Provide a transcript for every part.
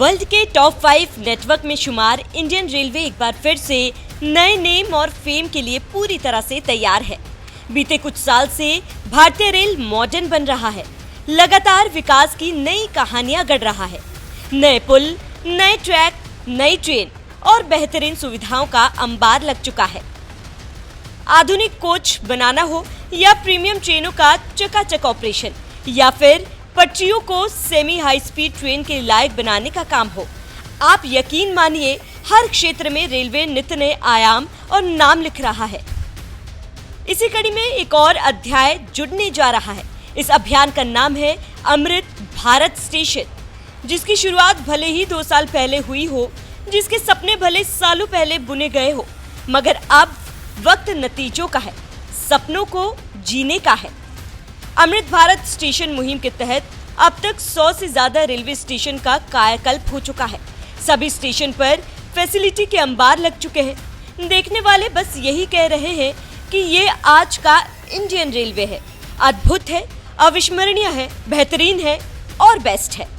World के top 5 network में शुमार इंडियन रेलवे एक बार फिर से नए नेम और फेम के लिए पूरी तरह से तैयार है। बीते कुछ साल से भारतीय रेल मॉडर्न बन रहा है, लगातार विकास की नई कहानियां गढ़ रहा है। नए पुल, नए ट्रैक, नई ट्रेन और बेहतरीन सुविधाओं का अंबार लग चुका है। आधुनिक कोच बनाना हो या प्रीमियम ट्रेनों का चकाचक ऑपरेशन या फिर पटरियों को सेमी हाई स्पीड ट्रेन के लायक बनाने का काम हो, आप यकीन मानिए हर क्षेत्र में रेलवे नित्य नए आयाम और नाम लिख रहा है। इसी कड़ी में एक और अध्याय जुड़ने जा रहा है। इस अभियान का नाम है अमृत भारत स्टेशन, जिसकी शुरुआत भले ही 2 साल पहले हुई हो, जिसके सपने भले सालों पहले बुने गए हो, मगर अब वक्त नतीजों का है, सपनों को जीने का है। अमृत भारत स्टेशन मुहिम के तहत अब तक 100 से ज्यादा रेलवे स्टेशन का कायाकल्प हो चुका है। सभी स्टेशन पर फैसिलिटी के अंबार लग चुके हैं। देखने वाले बस यही कह रहे हैं कि ये आज का इंडियन रेलवे है, अद्भुत है, अविस्मरणीय है, बेहतरीन है और बेस्ट है।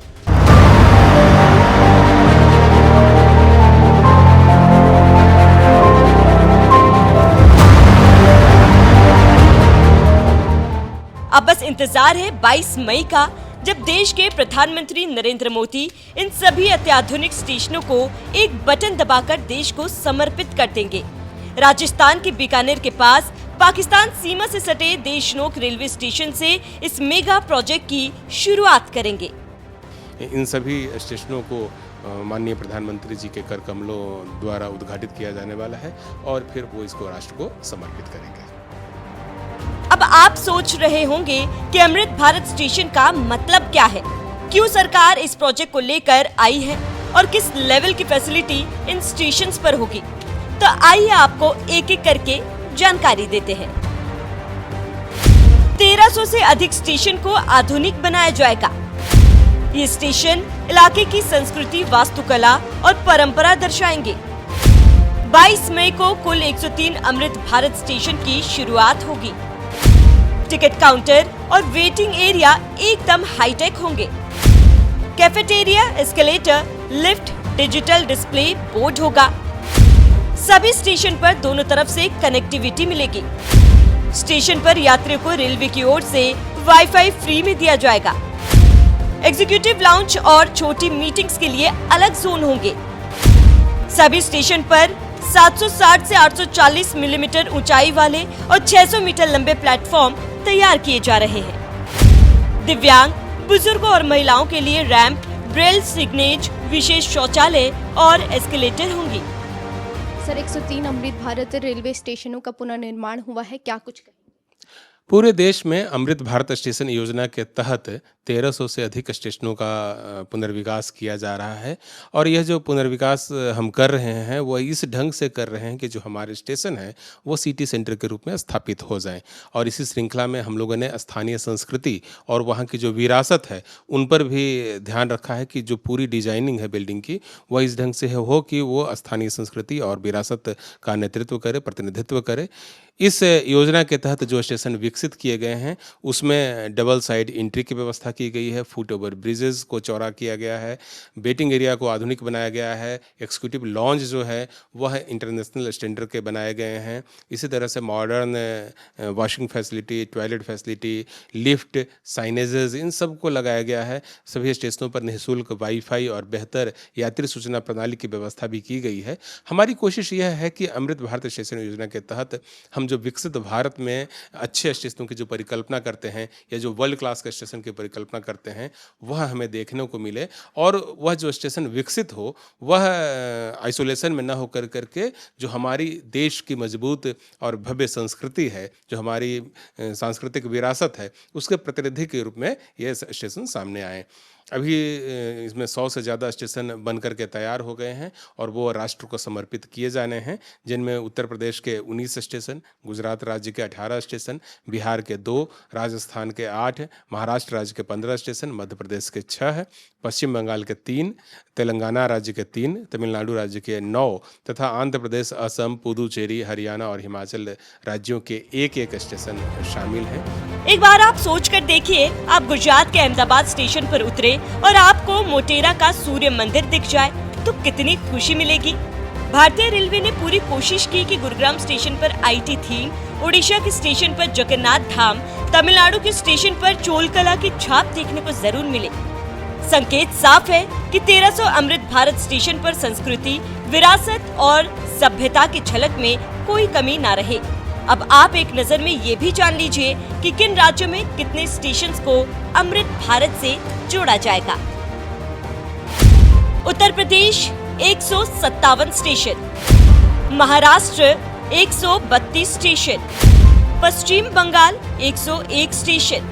अब बस इंतजार है 22 मई का, जब देश के प्रधानमंत्री नरेंद्र मोदी इन सभी अत्याधुनिक स्टेशनों को एक बटन दबाकर देश को समर्पित कर देंगे। राजस्थान के बीकानेर के पास पाकिस्तान सीमा से सटे देशनोक रेलवे स्टेशन से इस मेगा प्रोजेक्ट की शुरुआत करेंगे। इन सभी स्टेशनों को माननीय प्रधानमंत्री जी के कर कमलों द्वारा उद्घाटित किया जाने वाला है और फिर वो इसको राष्ट्र को समर्पित करेंगे। अब आप सोच रहे होंगे कि अमृत भारत स्टेशन का मतलब क्या है, क्यों सरकार इस प्रोजेक्ट को लेकर आई है और किस लेवल की फैसिलिटी इन स्टेशंस पर होगी। तो आइए आपको एक एक करके जानकारी देते हैं। 1300 से अधिक स्टेशन को आधुनिक बनाया जाएगा। ये स्टेशन इलाके की संस्कृति, वास्तुकला और परंपरा दर्शाएंगे। 22 मई को कुल 103 अमृत भारत स्टेशन की शुरुआत होगी। टिकट काउंटर और वेटिंग एरिया एकदम हाईटेक होंगे। Cafeteria, escalator, lift, digital display board होगा। सभी स्टेशन पर दोनों तरफ से कनेक्टिविटी मिलेगी। स्टेशन पर यात्रियों को रेलवे की ओर से वाईफाई फ्री में दिया जाएगा। एग्जीक्यूटिव लाउंज और छोटी मीटिंग्स के लिए अलग जोन होंगे। सभी स्टेशन पर 760 से 840 मिलीमीटर ऊंचाई वाले और 600 मीटर लंबे प्लेटफॉर्म तैयार किए जा रहे हैं। दिव्यांग, बुजुर्गों और महिलाओं के लिए रैंप, ब्रेल सिग्नेज, विशेष शौचालय और एस्केलेटर होंगी। सर, 103 अमृत भारत रेलवे स्टेशनों का पुनर्निर्माण हुआ है, क्या कुछ कहें? पूरे देश में अमृत भारत स्टेशन योजना के तहत 1300 से अधिक स्टेशनों का पुनर्विकास किया जा रहा है और यह जो पुनर्विकास हम कर रहे हैं वो इस ढंग से कर रहे हैं कि जो हमारे स्टेशन हैं वो सिटी सेंटर के रूप में स्थापित हो जाएं। और इसी श्रृंखला में हम लोगों ने स्थानीय संस्कृति और वहाँ की जो विरासत है उन पर भी ध्यान रखा है कि जो पूरी डिजाइनिंग है बिल्डिंग की वह इस ढंग से हो कि वो स्थानीय संस्कृति और विरासत का नेतृत्व करे, प्रतिनिधित्व करे। इस योजना के तहत जो स्टेशन विकसित किए गए हैं उसमें डबल साइड एंट्री की व्यवस्था की गई है, फुट ओवर ब्रिजेस को चौड़ा किया गया है, वेटिंग एरिया को आधुनिक बनाया गया है, एक्जीक्यूटिव लॉन्ज जो है वह इंटरनेशनल स्टैंडर्ड के बनाए गए हैं। इसी तरह से modern washing facility, toilet facility, lift, signages, इन सब को लगाया गया है। सभी स्टेशनों पर निःशुल्क वाईफाई और बेहतर यात्री सूचना प्रणाली की व्यवस्था भी की गई है। हमारी कोशिश यह है कि अमृत भारत स्टेशन योजना के तहत हम जो विकसित भारत में अच्छे स्टेशनों की जो परिकल्पना करते हैं या जो वर्ल्ड क्लास के स्टेशन की परिकल्पना करते हैं वह हमें देखने को मिले और वह जो स्टेशन विकसित हो वह आइसोलेशन में न होकर करके जो हमारी देश की मजबूत और भव्य संस्कृति है, जो हमारी सांस्कृतिक विरासत है, उसके प्रतिनिधि के रूप में यह स्टेशन सामने आए। अभी इसमें 100 से ज़्यादा स्टेशन बनकर के तैयार हो गए हैं और वो राष्ट्र को समर्पित किए जाने हैं, जिनमें उत्तर प्रदेश के 19 स्टेशन, गुजरात राज्य के 18 स्टेशन, बिहार के 2, राजस्थान के 8, महाराष्ट्र राज्य के 15 स्टेशन, मध्य प्रदेश के 6, पश्चिम बंगाल के 3, तेलंगाना राज्य के 3, तमिलनाडु राज्य के 9 तथा आंध्र प्रदेश, असम, पुदुचेरी, हरियाणा और हिमाचल राज्यों के एक स्टेशन शामिल हैं। एक बार आप सोच कर देखिए, आप गुजरात के अहमदाबाद स्टेशन पर उतरे जाए और आपको मोटेरा का सूर्य मंदिर दिख जाए तो कितनी खुशी मिलेगी। भारतीय रेलवे ने पूरी कोशिश की कि गुरुग्राम स्टेशन पर आईटी थीम, ओडिशा के स्टेशन पर जगन्नाथ धाम, तमिलनाडु के स्टेशन पर चोलकला की छाप देखने को जरूर मिले। संकेत साफ है कि 1300 अमृत भारत स्टेशन पर संस्कृति, विरासत और सभ्यता की झलक में कोई कमी ना रहे। अब आप एक नजर में ये भी जान लीजिए कि किन राज्यों में कितने स्टेशंस को अमृत भारत से जोड़ा जाएगा। Uttar Pradesh 157 station, Maharashtra 132 station, Paschim Bangal 101 station,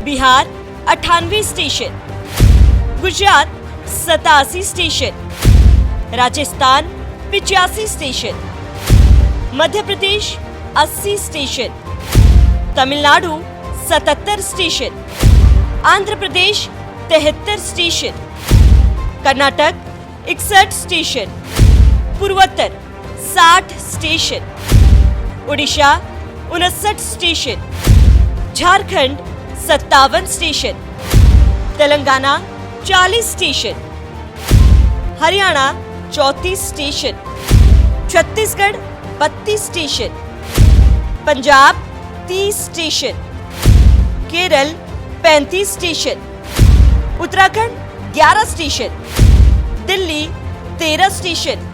Bihar 98 station, Gujarat 87 station, Rajasthan 85 station, Madhya Pradesh 80 station, Tamil Nadu 77 station, Andhra Pradesh 73 station, Karnataka 61 station, पूर्वोत्तर 60 station, Orissa 59 station, Jharkhand 57 station, Telangana 40 station, Haryana 34 station, Chhattisgarh 32 station, Punjab 30 station, Kerala 35 station, Uttarakhand 11 station, Delhi 13 station,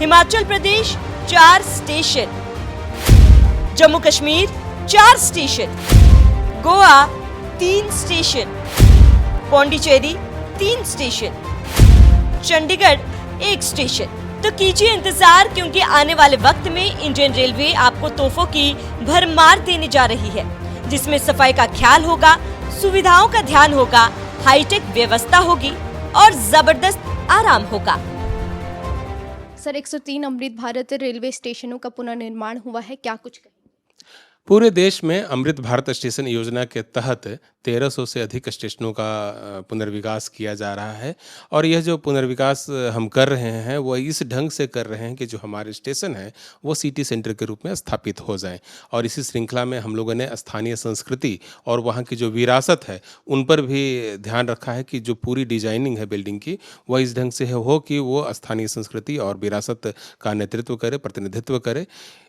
Himachal प्रदेश 4 station, Jammu Kashmir 4 station, Goa 3 station, Pondicherry 3 station, Chandigarh 1 station. तो कीजिए इंतजार, क्योंकि आने वाले वक्त में इंडियन रेलवे आपको तोहफों की भरमार देने जा रही है, जिसमें सफाई का ख्याल होगा, सुविधाओं का ध्यान होगा, हाईटेक व्यवस्था होगी और जबरदस्त आराम होगा। सर, 103 अमृत भारत रेलवे स्टेशनों का पुनर्निर्माण हुआ है, क्या कुछ कहें? पूरे देश में अमृत भारत स्टेशन योजना के तहत 1300 से अधिक स्टेशनों का पुनर्विकास किया जा रहा है और यह जो पुनर्विकास हम कर रहे हैं वो इस ढंग से कर रहे हैं कि जो हमारे स्टेशन हैं वो सिटी सेंटर के रूप में स्थापित हो जाएं। और इसी श्रृंखला में हम लोगों ने स्थानीय संस्कृति और वहाँ की जो विरासत है उन पर भी ध्यान रखा है कि जो पूरी डिजाइनिंग है बिल्डिंग की वह इस ढंग से हो कि वो स्थानीय संस्कृति और विरासत का नेतृत्व करे, प्रतिनिधित्व करे।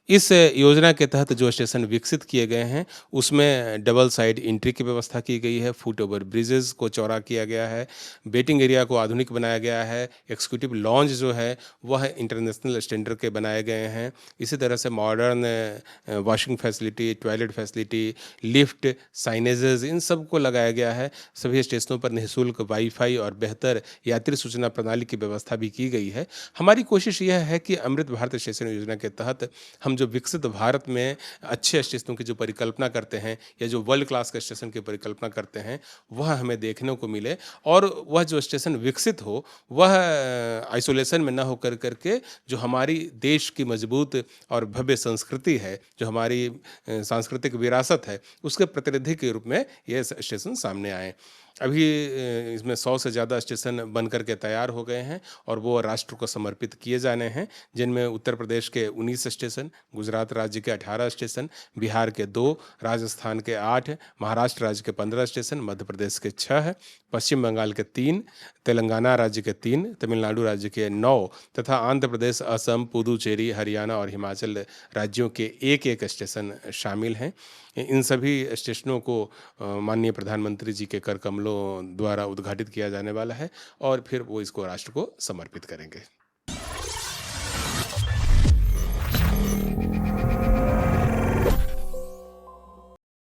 इस योजना के तहत जो स्टेशन विकसित किए गए हैं उसमें डबल साइड एंट्री की व्यवस्था की गई है, फुट ओवर ब्रिजेस को चौड़ा किया गया है, वेटिंग एरिया को आधुनिक बनाया गया है, एक्जीक्यूटिव लॉन्ज जो है वह इंटरनेशनल स्टैंडर्ड के बनाए गए हैं। इसी तरह से modern washing facility, toilet facility, lift, signages, इन सब को लगाया गया है। सभी स्टेशनों पर निःशुल्क वाईफाई और बेहतर यात्री सूचना प्रणाली की व्यवस्था भी की गई है। हमारी कोशिश यह है कि अमृत भारत स्टेशन योजना के तहत हम जो विकसित भारत में अच्छे स्टेशनों की जो परिकल्पना करते हैं या जो वर्ल्ड क्लास के स्टेशन की परिकल्पना करते हैं वह हमें देखने को मिले और वह जो स्टेशन विकसित हो वह आइसोलेशन में न हो करके जो हमारी देश की मजबूत और भव्य संस्कृति है, जो हमारी सांस्कृतिक विरासत है, उसके प्रतिनिधि के रूप में ये स्टेशन सामने आए। अभी इसमें 100 से ज़्यादा स्टेशन बन करके तैयार हो गए हैं और वो राष्ट्र को समर्पित किए जाने हैं, जिनमें उत्तर प्रदेश के 19 स्टेशन, गुजरात राज्य के 18 स्टेशन, बिहार के 2, राजस्थान के 8, महाराष्ट्र राज्य के 15 स्टेशन, मध्य प्रदेश के 6, पश्चिम बंगाल के 3, तेलंगाना राज्य के 3, तमिलनाडु राज्य के 9 तथा आंध्र प्रदेश, असम, पुदुचेरी, हरियाणा और हिमाचल राज्यों के 1-1 स्टेशन शामिल हैं। इन सभी स्टेशनों को माननीय प्रधानमंत्री जी के कर कमलों द्वारा उद्घाटित किया जाने वाला है और फिर वो इसको राष्ट्र को समर्पित करेंगे।